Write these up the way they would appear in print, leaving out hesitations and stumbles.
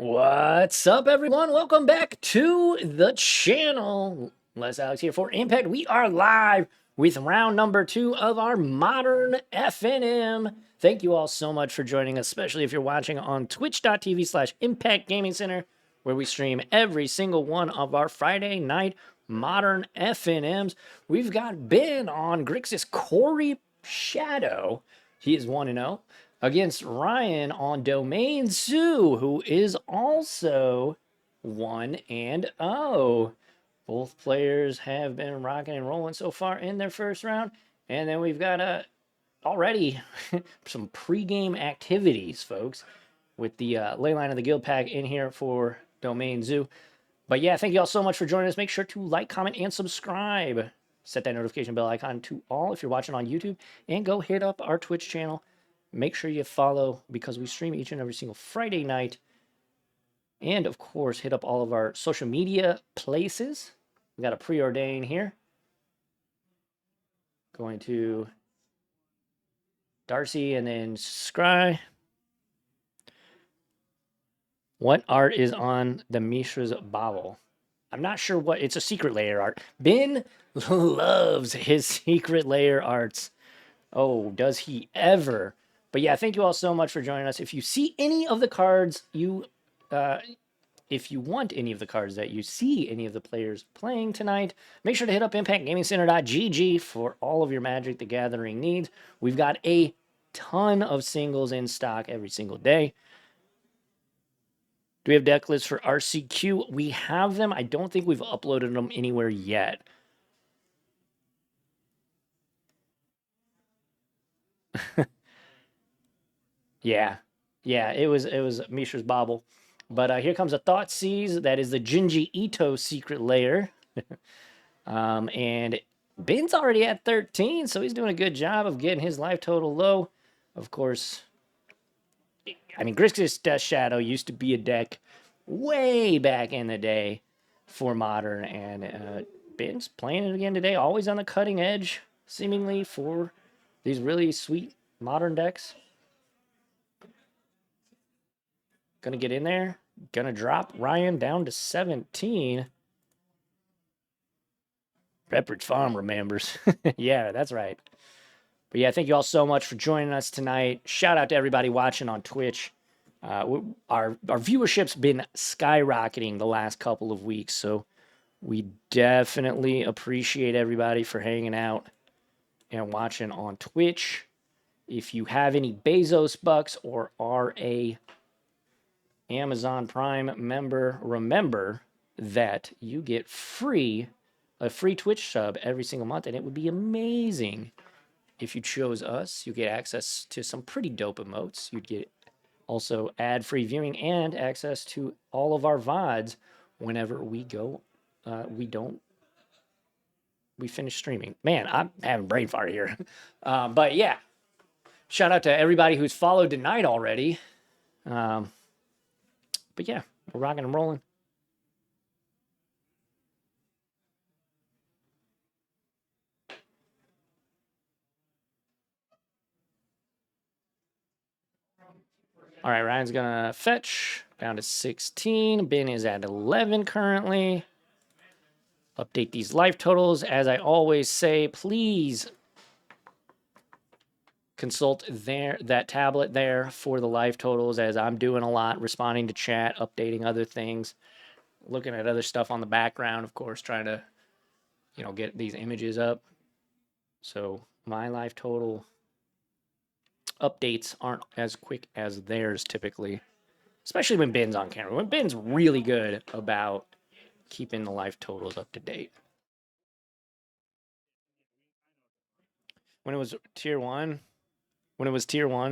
What's up, everyone? Welcome back to the channel. Les Alex here for Impact. We are live with round number 2 of our Modern FNM. Thank you all so much for joining us, especially if you're watching on twitch.tv/Impact Gaming Center, where we stream every single one of our Friday night Modern FNMs. We've got Ben on Grixis Cori-Shadow. He is 1-0. Against Ryan on Domain Zoo, who is also 1-0. Both players have been rocking and rolling so far in their first round. And then we've got already some pregame activities, folks, with the Leyline of the Guild Pack in here for Domain Zoo. But yeah, thank you all so much for joining us. Make sure to like, comment, and subscribe. Set that notification bell icon to all if you're watching on YouTube. And go hit up our Twitch channel. Make sure you follow because we stream each and every single Friday night. And, of course, hit up all of our social media places. We got a preordain here. Going to Darcy and then Scry. What art is on the Mishra's bauble? I'm not sure what. It's a secret layer art. Ben loves his secret layer arts. Oh, does he ever? But yeah, thank you all so much for joining us. If you see any of the cards if you want any of the cards that you see any of the players playing tonight, make sure to hit up impactgamingcenter.gg for all of your Magic the Gathering needs. We've got a ton of singles in stock every single day. Do we have deck lists for RCQ? We have them. I don't think we've uploaded them anywhere yet. Yeah, it was Mishra's Bauble. But here comes a Thoughtseize. That is the Jinji Ito secret layer. And Ben's already at 13, so he's doing a good job of getting his life total low. Of course, I mean, Grixis Shadow used to be a deck way back in the day for Modern, and Ben's playing it again today, always on the cutting edge, seemingly, for these really sweet Modern decks. Gonna get in there. Gonna drop Ryan down to 17. Pepperidge Farm remembers. Yeah, that's right. But yeah, thank you all so much for joining us tonight. Shout out to everybody watching on Twitch. Our viewership's been skyrocketing the last couple of weeks, so we definitely appreciate everybody for hanging out and watching on Twitch. If you have any Bezos bucks or are a Amazon Prime member, remember that you get a free Twitch sub every single month, and it would be amazing if you chose us. You get access to some pretty dope emotes. You'd get also ad-free viewing and access to all of our VODs whenever we go. We finish streaming. Man, I'm having brain fart here. But yeah, shout out to everybody who's followed tonight already. But yeah, we're rocking and rolling. All right, Ryan's going to fetch down to 16. Ben is at 11 currently. Update these life totals. As I always say, please consult that tablet there for the life totals, as I'm doing a lot, responding to chat, updating other things, looking at other stuff on the background, of course, trying to, get these images up. So my life total updates aren't as quick as theirs typically, especially when Ben's on camera. When Ben's really good about keeping the life totals up to date. When it was tier 1,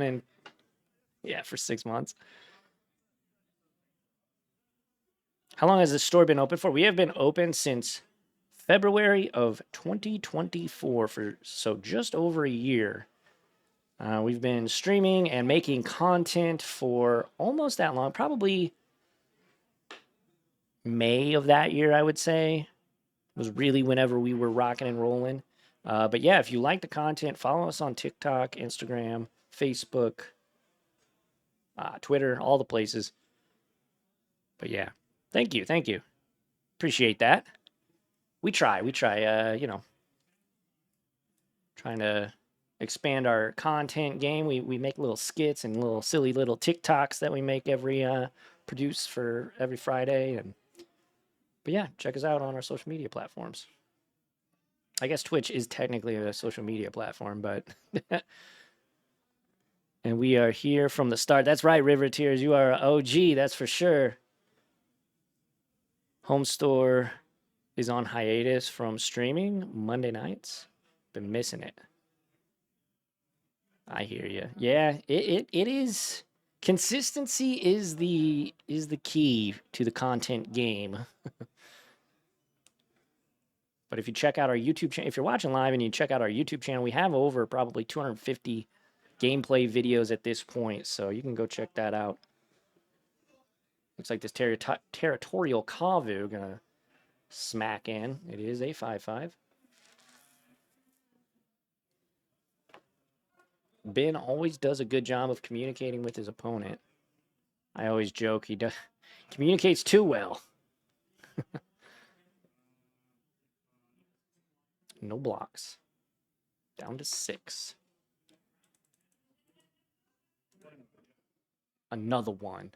and yeah, for 6 months. How long has this store been open for? We have been open since February of 2024, so just over a year. We've been streaming and making content for almost that long, probably May of that year, I would say. It was really whenever we were rocking and rolling. But yeah, if you like the content, follow us on TikTok, Instagram, Facebook, Twitter, all the places. But yeah, thank you. Appreciate that. We try, trying to expand our content game. We make little skits and little silly little TikToks that we make every produce for every Friday. But yeah, check us out on our social media platforms. I guess Twitch is technically a social media platform, but and we are here from the start. That's right, River Tears. You are OG, that's for sure. Home Store is on hiatus from streaming Monday nights. Been missing it. I hear you. Yeah, it is. Consistency is the key to the content game. But if you check out our YouTube channel, if you're watching live and you check out our YouTube channel, we have over probably 250 gameplay videos at this point, so you can go check that out. Looks like this territorial Kavu gonna smack in. It is a 5/5. Ben always does a good job of communicating with his opponent. I always joke he communicates too well. No blocks. Down to 6. Another one.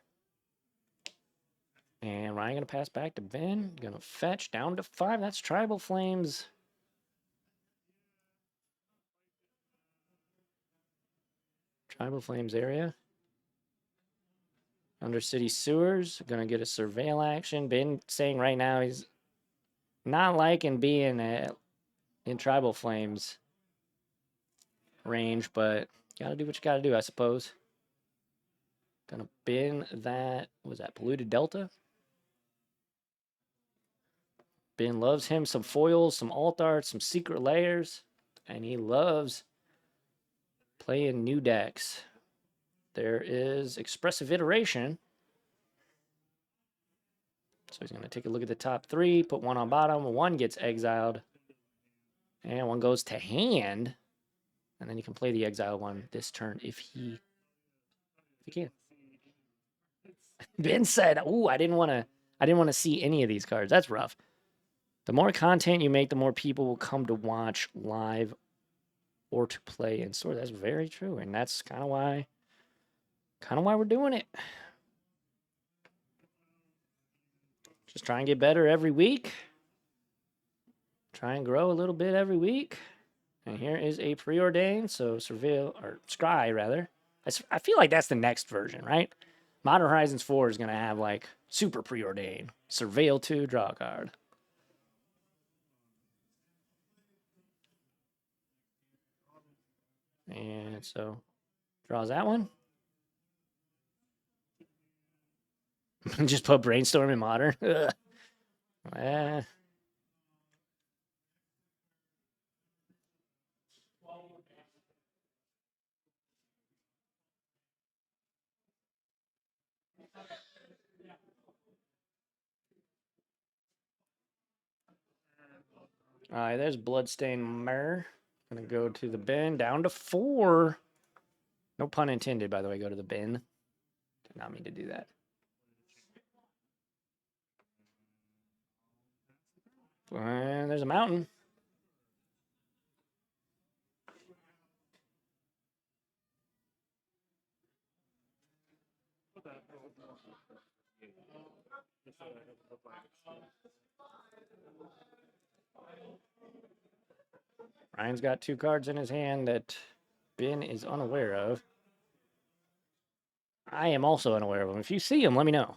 And Ryan going to pass back to Ben. Going to fetch down to 5. That's Tribal Flames. Tribal Flames area. Undercity Sewers. Going to get a surveil action. Ben saying right now he's not liking being in Tribal Flames range, but got to do what you got to do, I suppose. Going to bin that. What was that? Polluted Delta? Ben loves him some foils, some alt art, some secret layers, and he loves playing new decks. There is Expressive Iteration. So he's going to take a look at the top 3, put 1 on bottom, 1 gets exiled, and 1 goes to hand. And then you can play the exiled one this turn if he can. Ben said, "Ooh, I didn't want to see any of these cards. That's rough." The more content you make, the more people will come to watch live or to play in store. That's very true, and that's kind of why we're doing it. Just try and get better every week. Try and grow a little bit every week. And here is a preordained, so Surveil, or Scry rather. I feel like that's the next version, right? Modern Horizons 4 is going to have like super preordained. Surveil 2, draw a card. And so draws that one. Just put Brainstorm in Modern. All right, there's Bloodstained Mirror. Gonna go to the bin, down to 4. No pun intended, by the way, go to the bin. Did not mean to do that. And there's a mountain. Ryan's got 2 cards in his hand that Ben is unaware of. I am also unaware of them. If you see them, let me know.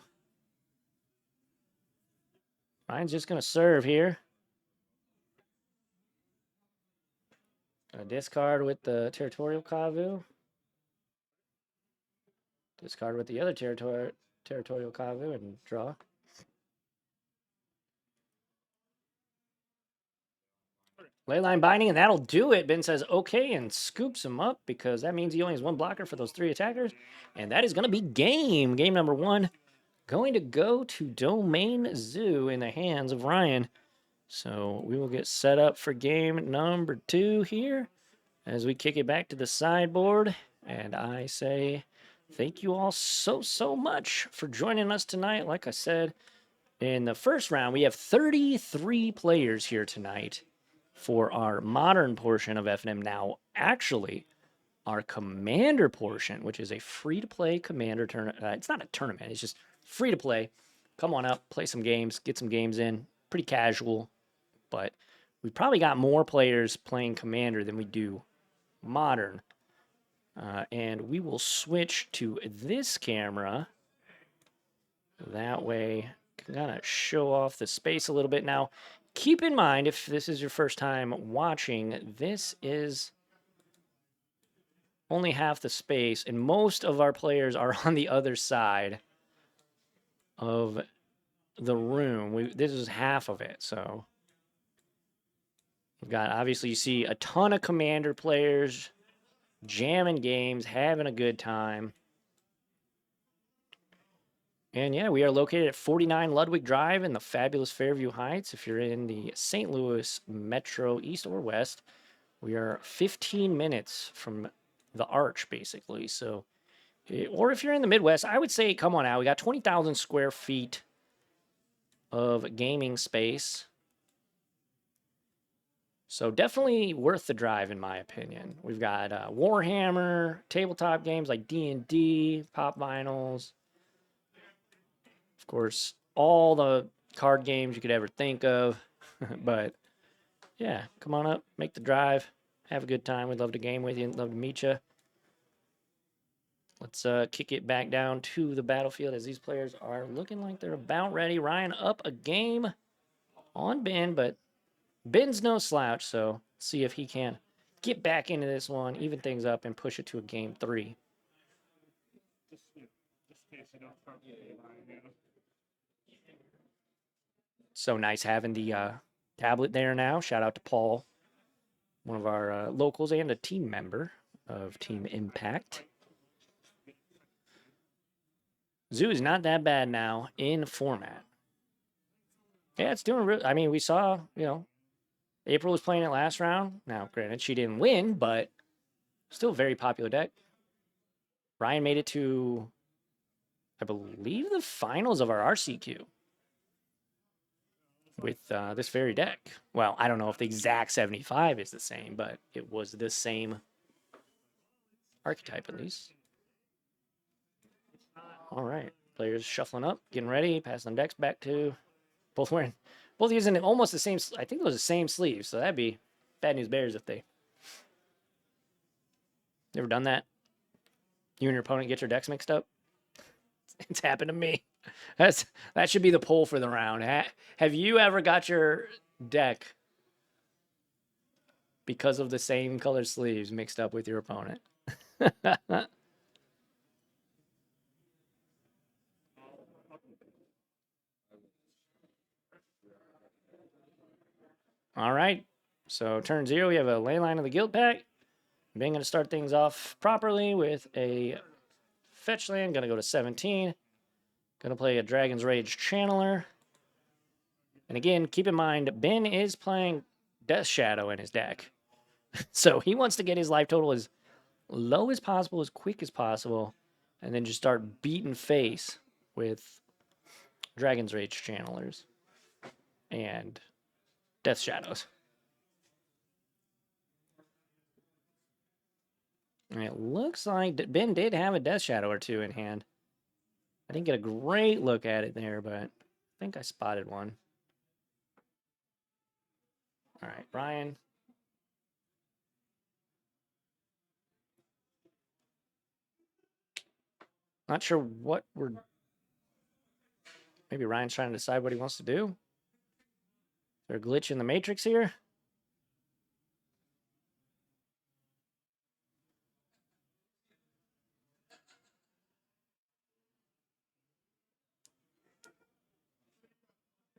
Ryan's just going to serve here. A discard with the Territorial Kavu. Discard with the other Territorial Kavu and draw. Leyline Binding, and that'll do it. Ben says okay and scoops him up because that means he only has 1 blocker for those 3 attackers. And that is going to be game. Game number 1 going to go to Domain Zoo in the hands of Ryan. So we will get set up for game number 2 here as we kick it back to the sideboard. And I say thank you all so much for joining us tonight. Like I said, in the first round, we have 33 players here tonight for our modern portion of FNM. Now, actually, our commander portion, which is a free-to-play commander tournament. It's not a tournament. It's just free-to-play. Come on up, play some games, get some games in. Pretty casual, but we probably got more players playing commander than we do modern. And we will switch to this camera. That way, can kind of show off the space a little bit. Now, keep in mind, if this is your first time watching, this is only half the space, and most of our players are on the other side of the room. This is half of it, so we've got, obviously, you see a ton of commander players jamming games, having a good time. And yeah, we are located at 49 Ludwig Drive in the fabulous Fairview Heights. If you're in the St. Louis Metro, east or west, we are 15 minutes from the Arch, basically. So, or if you're in the Midwest, I would say come on out. We got 20,000 square feet of gaming space. So definitely worth the drive, in my opinion. We've got Warhammer, tabletop games like D&D, Pop Vinyls. Of course, all the card games you could ever think of. But yeah, come on up, make the drive, have a good time. We'd love to game with you, love to meet you. Let's kick it back down to the battlefield as these players are looking like they're about ready. Ryan up a game on Ben, but Ben's no slouch, so see if he can get back into this one, even things up, and push it to a game 3. So nice having the tablet there now. Shout out to Paul, one of our locals and a team member of Team Impact. Zoo is not that bad now in format. Yeah, it's doing real. I mean, we saw, April was playing it last round. Now, granted, she didn't win, but still a very popular deck. Ryan made it to, I believe, the finals of our RCQ with this very deck. Well, I don't know if the exact 75 is the same, but it was the same archetype at least. All right, players shuffling up, getting ready, passing decks back to both using almost the same. I think it was the same sleeves, so that'd be bad news bears if they. Never done that? You and your opponent get your decks mixed up? It's happened to me. That should be the poll for the round. Have you ever got your deck because of the same color sleeves mixed up with your opponent? All right. So turn 0, we have a Leyline of the Guild Pack. Ben going to start things off properly with a fetch land. Going to go to 17. Going to play a Dragon's Rage Channeler. And again, keep in mind, Ben is playing Death Shadow in his deck. So he wants to get his life total as low as possible, as quick as possible, and then just start beating face with Dragon's Rage Channelers and Death Shadows. And it looks like Ben did have a Death Shadow or two in hand. I didn't get a great look at it there, but I think I spotted one. All right, Ryan. Not sure what we're... Maybe Ryan's trying to decide what he wants to do. Is there a glitch in the Matrix here?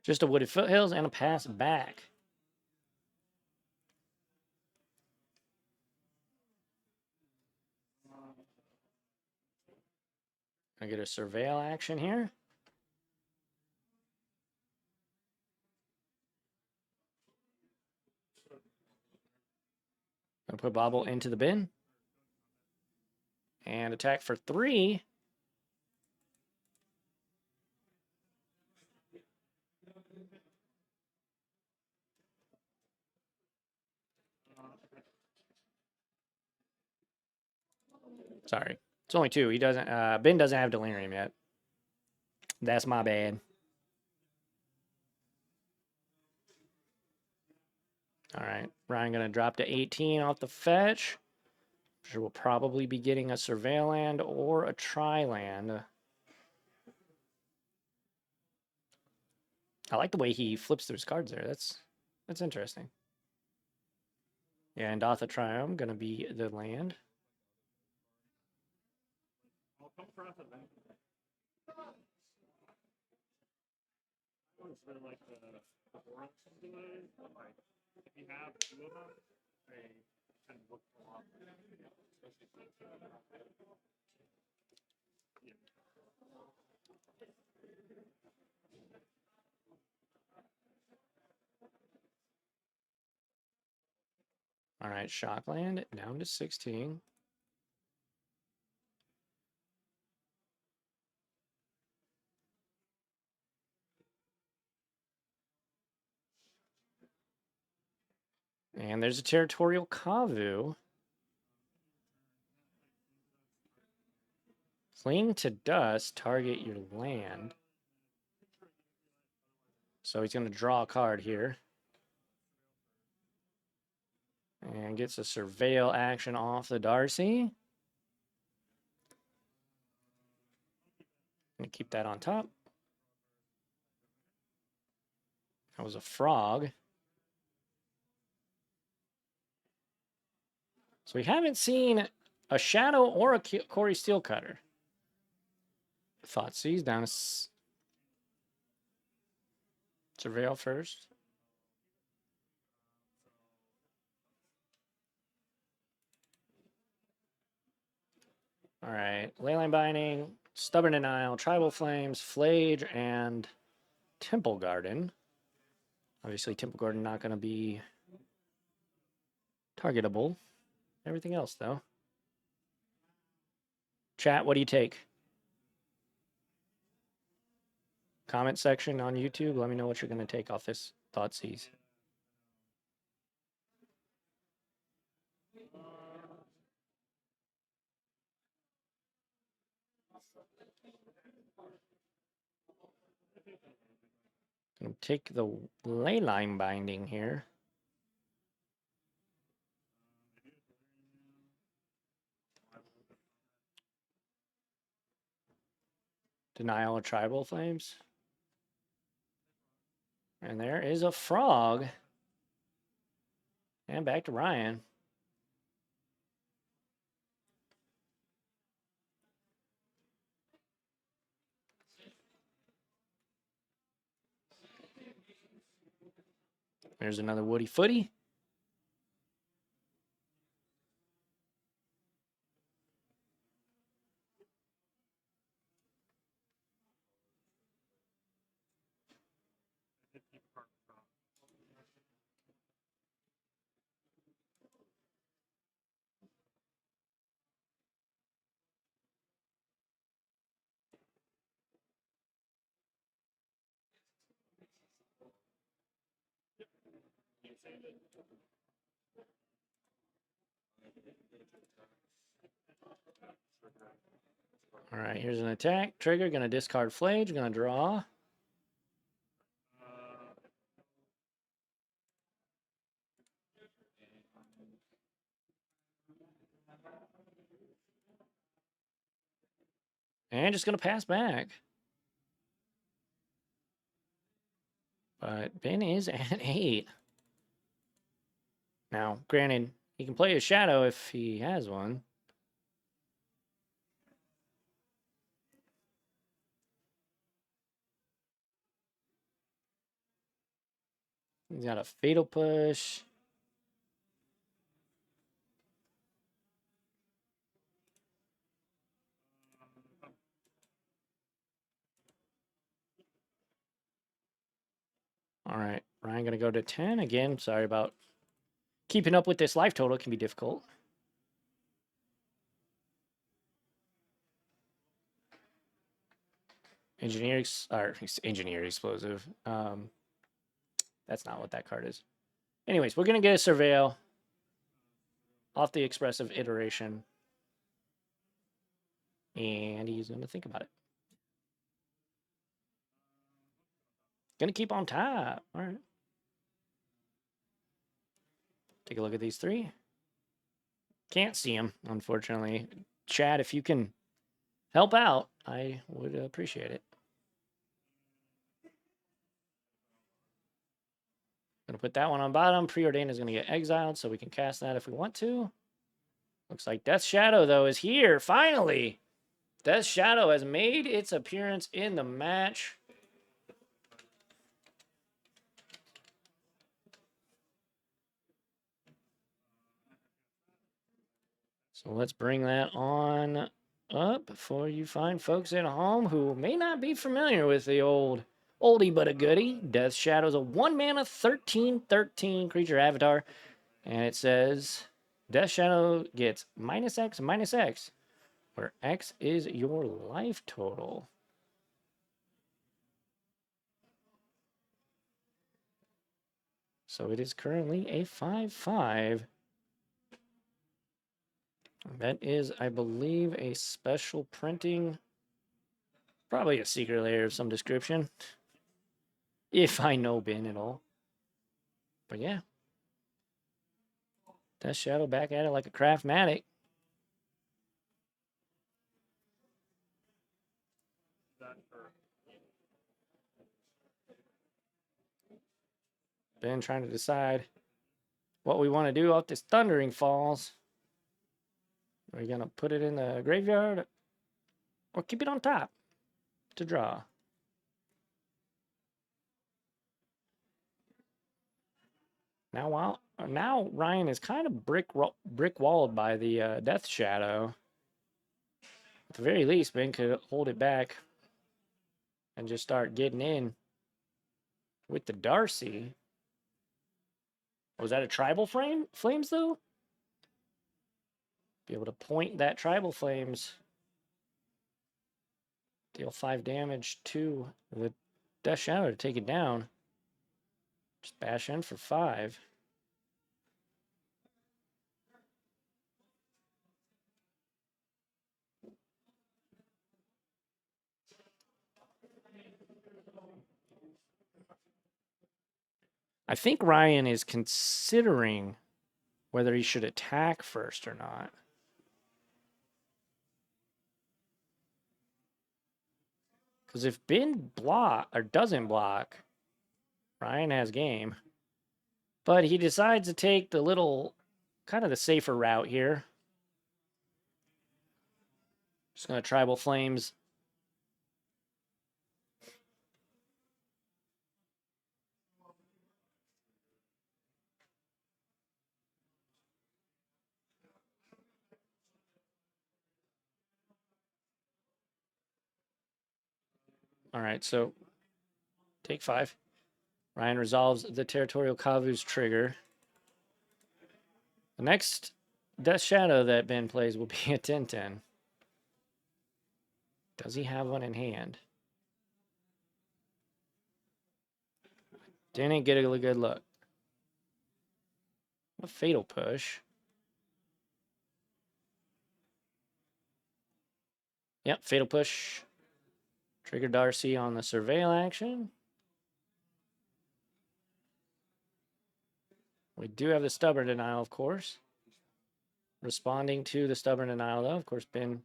Just a wooded foothills and a pass back. I get a surveil action here. I put Bobble into the bin. And attack for 3. Sorry. It's only 2. He doesn't Ben doesn't have Delirium yet. That's my bad. All right. Ryan going to drop to 18 off the fetch. Sure, we'll probably be getting a Surveil land or a Tri-land. I like the way he flips through his cards there. That's interesting. Yeah, and Dotha Triumph going to be the land. All right, Shockland down to 16. And there's a Territorial Kavu. Cling to dust, target your land. So he's going to draw a card here. And gets a Surveil action off the Darcy. Gonna keep that on top. That was a frog. So we haven't seen a Shadow or a Cori Steelcutter. Thoughtseize down to Surveil first. All right, Leyline Binding, Stubborn Denial, Tribal Flames, Flage, and Temple Garden. Obviously, Temple Garden not going to be targetable. Everything else, though. Chat, what do you take? Comment section on YouTube. Let me know what you're going to take off this Thoughtseize. Gonna take the Leyline Binding here. Denial of Tribal Flames. And there is a frog. And back to Ryan. There's another Woody Footy. All right, here's an attack. Trigger, going to discard Flage, going to draw. And just going to pass back. But Ben is at 8. Now, granted, he can play a Shadow if he has one. He's got a Fatal Push. All right, Ryan going to go to 10. Again, sorry about keeping up with this life total. It can be difficult. engineer explosive. That's not what that card is. Anyways, we're gonna get a surveil off the expressive iteration, and he's gonna think about it. Gonna keep on top. All right. Take a look at these three. Can't see them, unfortunately. Chad, if you can help out, I would appreciate it. Gonna put that one on bottom. Preordained is gonna get exiled, so we can cast that if we want to. Looks like Death Shadow, though, is here, finally. Death Shadow has made its appearance in the match. So let's bring that on up for you fine folks at home who may not be familiar with the old oldie but a goodie. Death Shadow is a 1-mana 13/13 creature avatar. And it says Death Shadow gets -X/-X, where X is your life total. So it is currently a 5/5. That is, I believe, a special printing. Probably a secret layer of some description. If I know Ben at all. But yeah. Death Shadow back at it like a Craftmatic. Ben trying to decide what we want to do off this Thundering Falls. Are we going to put it in the graveyard or keep it on top to draw? Now Ryan is kind of brick walled by the Death Shadow. At the very least, Ben could hold it back and just start getting in with the Darcy. Was that a Tribal Flames, though? Be able to point that Tribal Flames. Deal 5 damage to the Death Shadow to take it down. Just bash in for 5. I think Ryan is considering whether he should attack first or not. Because if Ben doesn't block, Ryan has game. But he decides to take the little, kind of the safer route here. Just going to Tribal Flames. All right, so take 5. Ryan resolves the Territorial Kavu's trigger. The next Death Shadow that Ben plays will be a 10/10. Does he have one in hand? Didn't get a good look. A Fatal Push. Yep, Fatal Push. Trigger Darcy on the Surveil action. We do have the Stubborn Denial, of course. Responding to the Stubborn Denial, though, of course, Ben.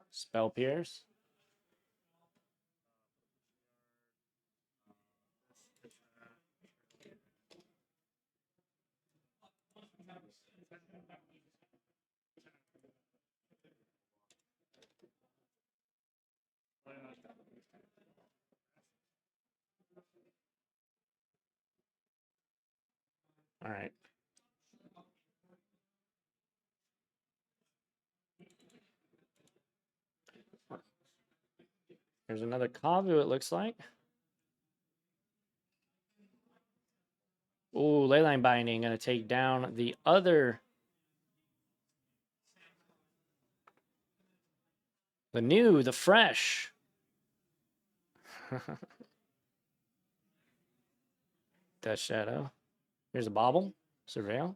Spell Pierce. All right. Here's another Kavu, it looks like. Ooh, Leyline Binding going to take down the other. The new, the fresh. Death Shadow. Here's a Bobble. Surveil.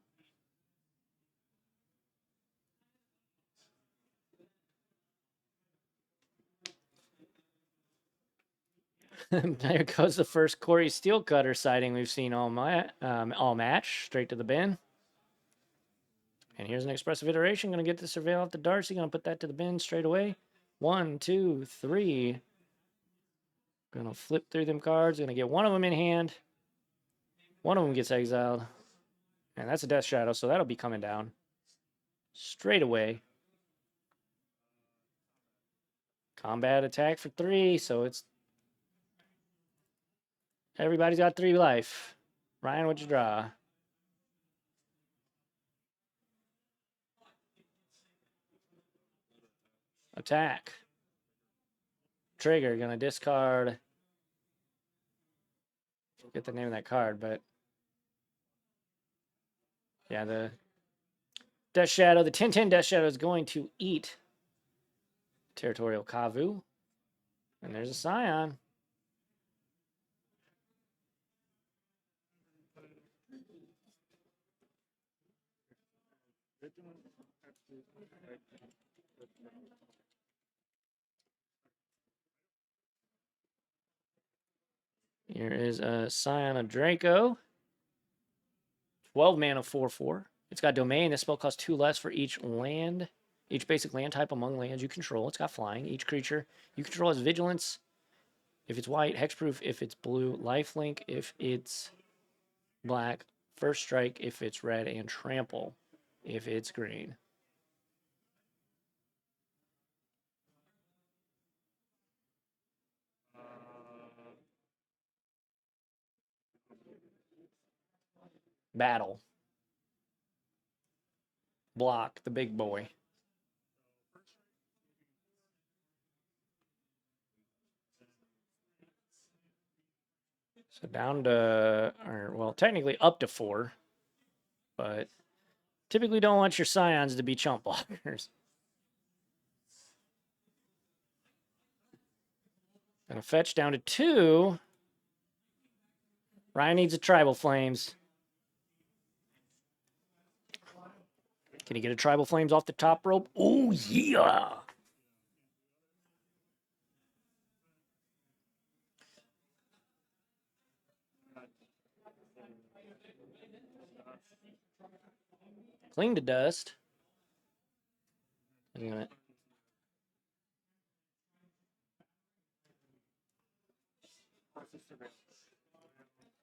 There goes the first Corey Steelcutter sighting we've seen all match. Straight to the bin. And here's an expressive iteration. Going to get the Surveil off the Darcy. Going to put that to the bin straight away. 1, 2, 3. Going to flip through them cards. Going to get one of them in hand. One of them gets exiled. And that's a Death Shadow, so that'll be coming down straight away. Combat attack for 3, so it's... Everybody's got 3 life. Ryan, what'd you draw? Attack. Trigger, gonna discard. Forget the name of that card, but... Yeah, the Death Shadow, the 10/10 Death Shadow is going to eat Territorial Kavu. And there's a Scion. Here is a Scion of Draco. 12 mana, 4/4. It's got Domain. This spell costs 2 less for each land. Each basic land type among lands you control. It's got Flying. Each creature you control has Vigilance. If it's white, Hexproof. If it's blue, Lifelink. If it's black, First Strike. If it's red, and Trample. If it's green. Battle. Block, the big boy. So down to, or well, technically up to 4. But typically don't want your Scions to be chump blockers. Gonna fetch down to 2. Ryan needs a Tribal Flames. Can he get a Tribal Flames off the top rope? Oh, yeah! Cling to Dust. I'm gonna...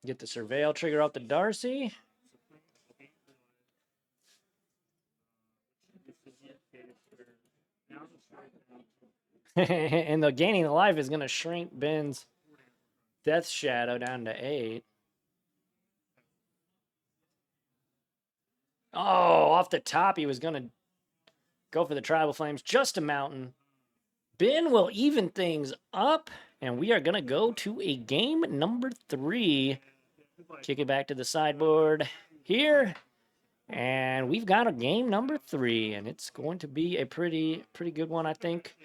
Get the Surveil trigger off the Darcy. And the gaining the life is going to shrink Ben's Death Shadow down to 8. Oh, off the top, he was going to go for the Tribal Flames. Just a Mountain. Ben will even things up, and we are going to go to a game number 3. Kick it back to the sideboard here. And we've got a game number 3, and it's going to be a pretty good one, I think.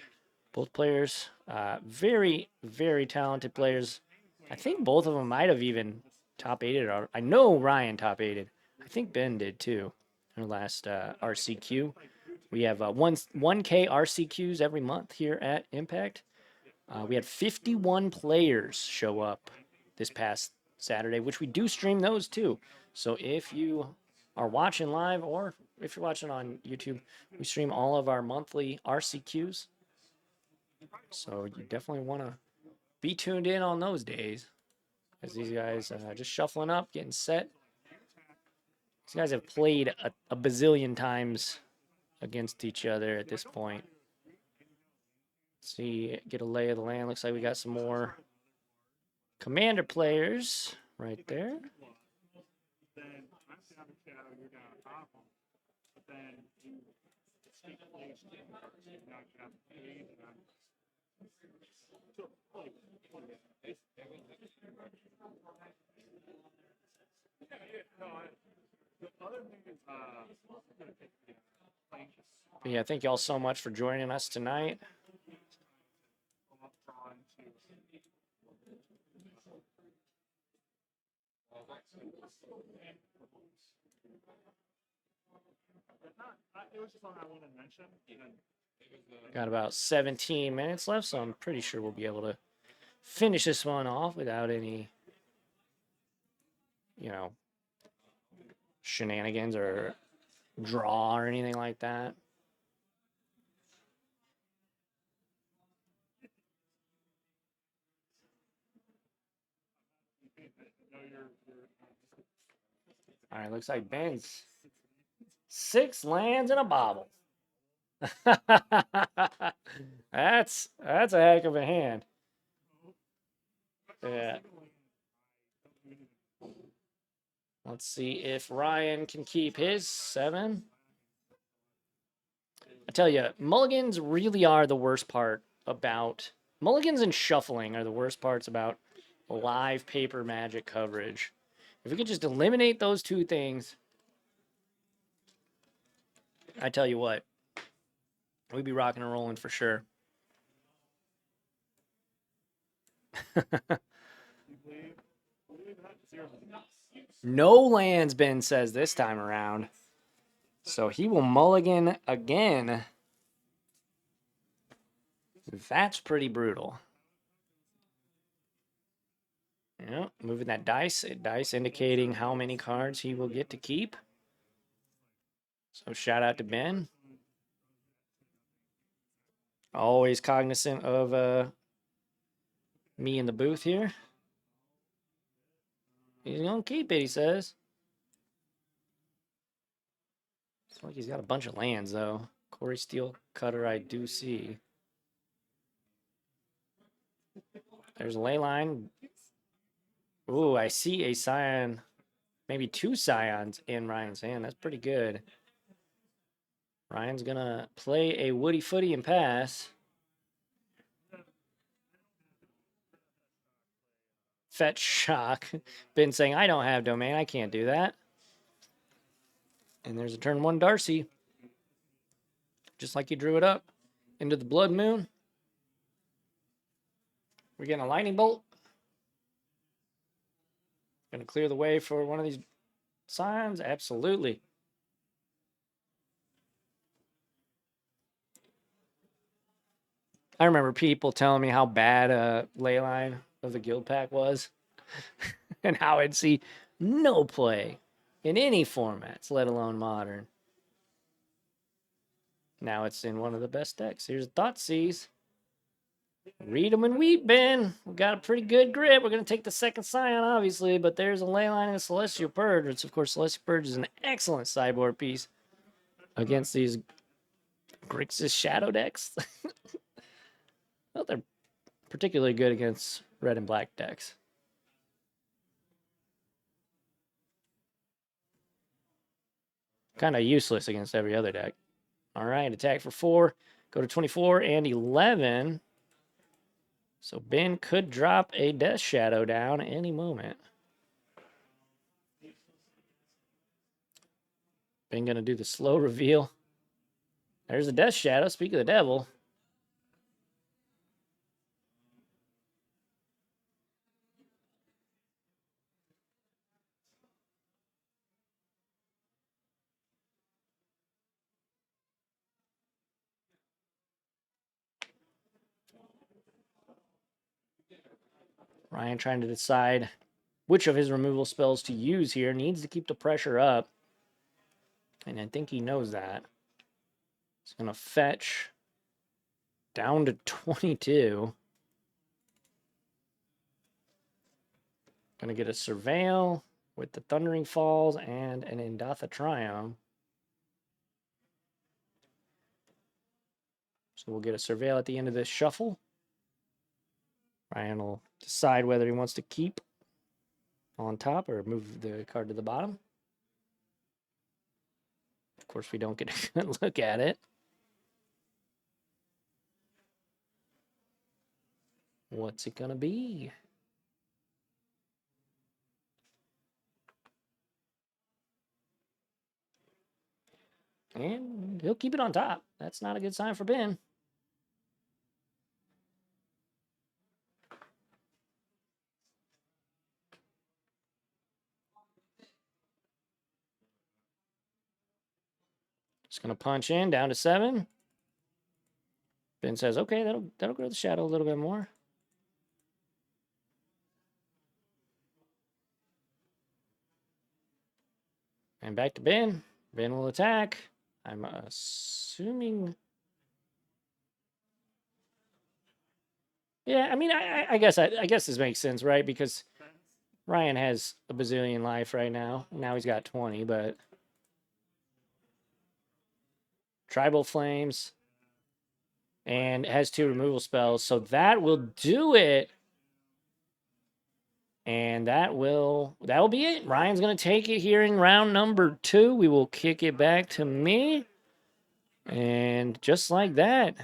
Both players, very, very talented players. I think both of them might have even top 8'd. I know Ryan top 8'd. I think Ben did too in our last RCQ. We have 1K RCQs every month here at Impact. We had 51 players show up this past Saturday, which we do stream those too. So if you are watching live or if you're watching on YouTube, we stream all of our monthly RCQs. So you definitely want to be tuned in on those days as these guys just shuffling up, getting set. These guys have played a bazillion times against each other at this point. Let's see, get a lay of the land. Looks like we got some more Commander players right there. Yeah, thank you all so much for joining us tonight. Got about 17 minutes left, so I'm pretty sure we'll be able to finish this one off without any, you know, shenanigans or draw or anything like that. All right, looks like Ben's 6 lands in a bobble. that's a heck of a hand. Yeah. Let's see if Ryan can keep his 7. I tell you, mulligans really are the worst part about mulligans and shuffling are the worst parts about live paper Magic coverage. If we could just eliminate those 2 things, I tell you what, we'd be rocking and rolling for sure. No lands, Ben says this time around. So he will mulligan again. That's pretty brutal. Yeah, moving that dice indicating how many cards he will get to keep. So shout out to Ben. Always cognizant of me in the booth here. He's gonna keep it, he says. Looks like he's got a bunch of lands though. Corey Steel Cutter, I do see. There's a ley line. Ooh, I see a Scion, maybe 2 Scions in Ryan's hand. That's pretty good. Ryan's gonna play a Woody Footy and pass. Fetch shock. Been saying, I don't have domain. I can't do that. And there's a turn 1 Darcy. Just like you drew it up. Into the Blood Moon. We're getting a lightning bolt. Gonna clear the way for one of these Scions? Absolutely. I remember people telling me how bad a Leyline of the Guild Pack was. And how I'd see no play in any formats, let alone Modern. Now it's in one of the best decks. Here's Thoughtseize. Read them and weep, Ben. We got a pretty good grip. We're going to take the second Scion, obviously, but there's a Leyline and a Celestial Purge, which, of course, Celestial Purge is an excellent sideboard piece against these Grixis Shadow decks. Well, they're particularly good against red and black decks. Kind of useless against every other deck. All right, attack for 4. Go to 24 and 11. So Ben could drop a Death Shadow down any moment. Ben going to do the slow reveal. There's the Death Shadow. Speak of the devil. Ryan trying to decide which of his removal spells to use here. Needs to keep the pressure up. And I think he knows that. He's going to fetch down to 22. Going to get a Surveil with the Thundering Falls and an Indatha Triumph. So we'll get a Surveil at the end of this shuffle. Ryan will decide whether he wants to keep on top or move the card to the bottom. Of course, we don't get a good look at it. What's it gonna be? And he'll keep it on top. That's not a good sign for Ben. Just gonna punch in down to 7. Ben says, okay, that'll grow the shadow a little bit more. And back to Ben. Ben will attack. I'm assuming. Yeah, I mean, I guess this makes sense, right? Because Ryan has a bazillion life right now. Now he's got 20, but Tribal Flames and has 2 removal spells, so that will do it. And that will be it. Ryan's going to take it here in round number 2. We will kick it back to me. And just like that,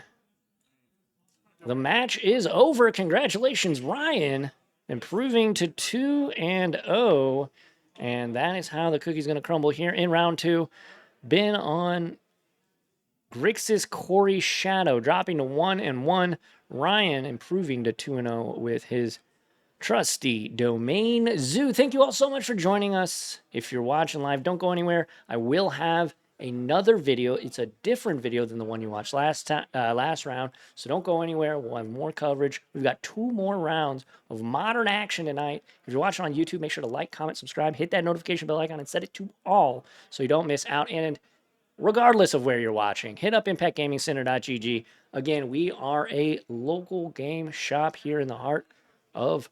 the match is over. Congratulations, Ryan, improving to 2-0. And that is how the cookie's going to crumble here in round 2. Ben on Grixis Cori-Shadow, dropping to 1-1. Ryan improving to 2-0 with his trusty Domain Zoo. Thank you all so much for joining us. If you're watching live, don't go anywhere. I will have another video. It's a different video than the one you watched last round, so don't go anywhere. We'll have more coverage. We've got 2 more rounds of Modern action tonight. If you're watching on YouTube, make sure to like, comment, subscribe, hit that notification bell icon, and set it to all so you don't miss out. And regardless of where you're watching, hit up impactgamingcenter.gg. Again, we are a local game shop here in the heart of,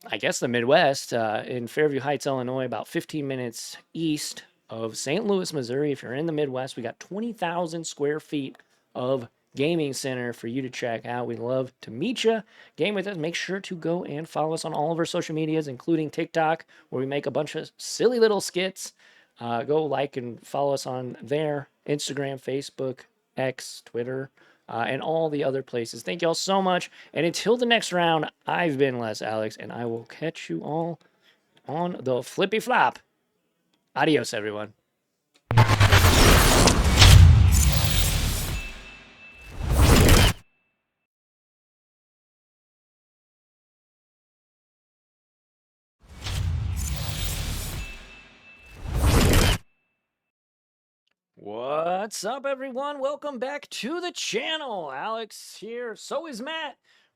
I guess, the Midwest, in Fairview Heights, Illinois, about 15 minutes east of St. Louis, Missouri. If you're in the Midwest, we got 20,000 square feet of gaming center for you to check out. We'd love to meet you, game with us. Make sure to go and follow us on all of our social medias, including TikTok, where we make a bunch of silly little skits. Go like and follow us on there, Instagram, Facebook, X, Twitter, and all the other places. Thank you all so much. And until the next round, I've been Les Alex, and I will catch you all on the flippy flop. Adios, everyone. What's up, everyone? Welcome back to the channel. Alex here. So is Matt.